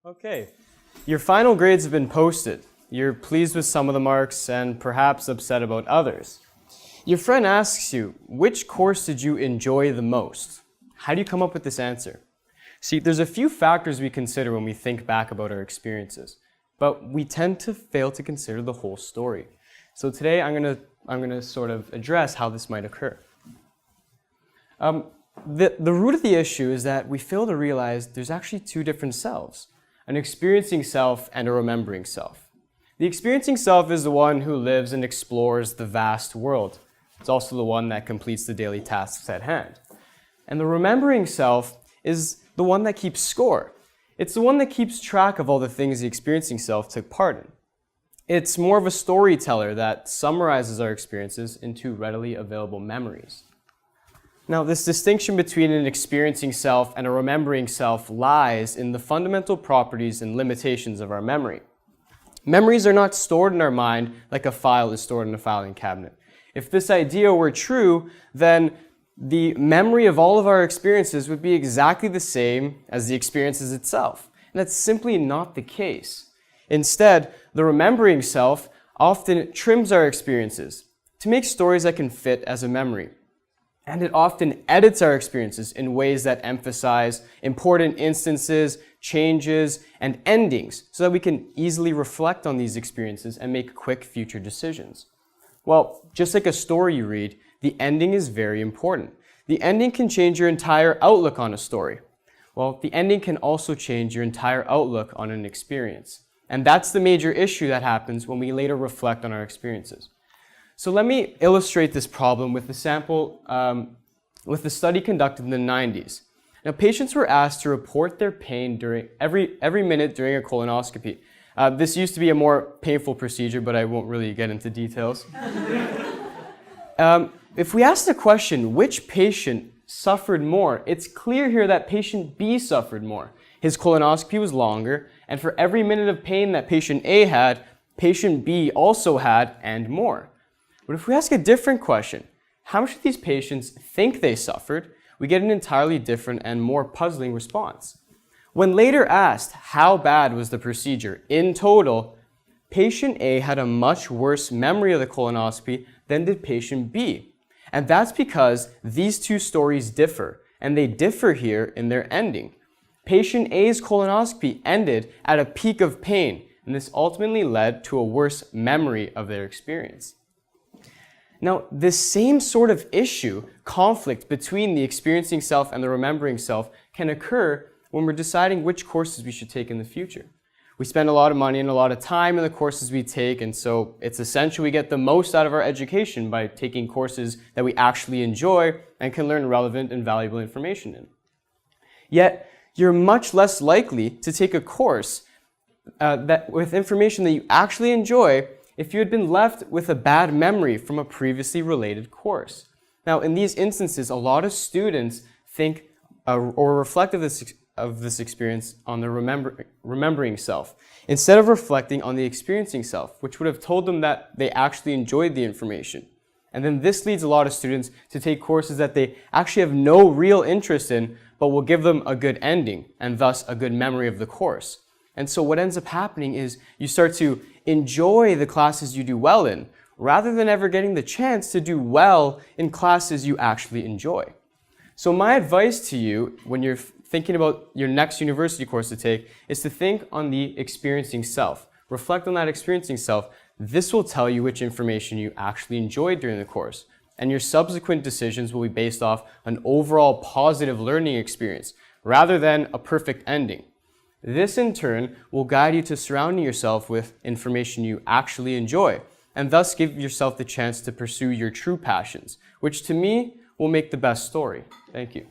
Okay, your final grades have been posted. You're pleased with some of the marks and perhaps upset about others. Your friend asks you, which course did you enjoy the most? How do you come up with this answer? See, there's a few factors we consider when we think back about our experiences, but we tend to fail to consider the whole story. So today I'm gonna sort of address how this might occur. The root of the issue is that we fail to realize there's actually two different selves, an experiencing self and a remembering self. The experiencing self is the one who lives and explores the vast world. It's also the one that completes the daily tasks at hand. And the remembering self is the one that keeps score. It's the one that keeps track of all the things the experiencing self took part in. It's more of a storyteller that summarizes our experiences into readily available memories. Now, this distinction between an experiencing self and a remembering self lies in the fundamental properties and limitations of our memory. Memories are not stored in our mind like a file is stored in a filing cabinet. If this idea were true, then the memory of all of our experiences would be exactly the same as the experiences itself. And that's simply not the case. Instead, the remembering self often trims our experiences to make stories that can fit as a memory. And it often edits our experiences in ways that emphasize important instances, changes, and endings so that we can easily reflect on these experiences and make quick future decisions. Well, just like a story you read, the ending is very important. The ending can change your entire outlook on a story. Well, the ending can also change your entire outlook on an experience. And that's the major issue that happens when we later reflect on our experiences. So let me illustrate this problem with a sample, with a study conducted in the 90s. Now, patients were asked to report their pain during every minute during a colonoscopy. This used to be a more painful procedure, but I won't really get into details. If we ask the question, which patient suffered more, it's clear here that patient B suffered more. His colonoscopy was longer, and for every minute of pain that patient A had, patient B also had, and more. But if we ask a different question, how much do these patients think they suffered, we get an entirely different and more puzzling response. When later asked how bad was the procedure in total, patient A had a much worse memory of the colonoscopy than did patient B. And that's because these two stories differ, and they differ here in their ending. Patient A's colonoscopy ended at a peak of pain, and this ultimately led to a worse memory of their experience. Now, this same sort of issue, conflict between the experiencing self and the remembering self, can occur when we're deciding which courses we should take in the future. We spend a lot of money and a lot of time in the courses we take, and so it's essential we get the most out of our education by taking courses that we actually enjoy and can learn relevant and valuable information in. Yet, you're much less likely to take a course with information that you actually enjoy if you had been left with a bad memory from a previously related course. Now, in these instances, a lot of students think or reflect of this experience on the remembering self, instead of reflecting on the experiencing self, which would have told them that they actually enjoyed the information. And then this leads a lot of students to take courses that they actually have no real interest in, but will give them a good ending, and thus a good memory of the course. And so what ends up happening is you start to enjoy the classes you do well in, rather than ever getting the chance to do well in classes you actually enjoy. So my advice to you when you're thinking about your next university course to take is to think on the experiencing self. Reflect on that experiencing self. This will tell you which information you actually enjoyed during the course, and your subsequent decisions will be based off an overall positive learning experience, rather than a perfect ending. This, in turn, will guide you to surrounding yourself with information you actually enjoy, and thus give yourself the chance to pursue your true passions, which to me will make the best story. Thank you.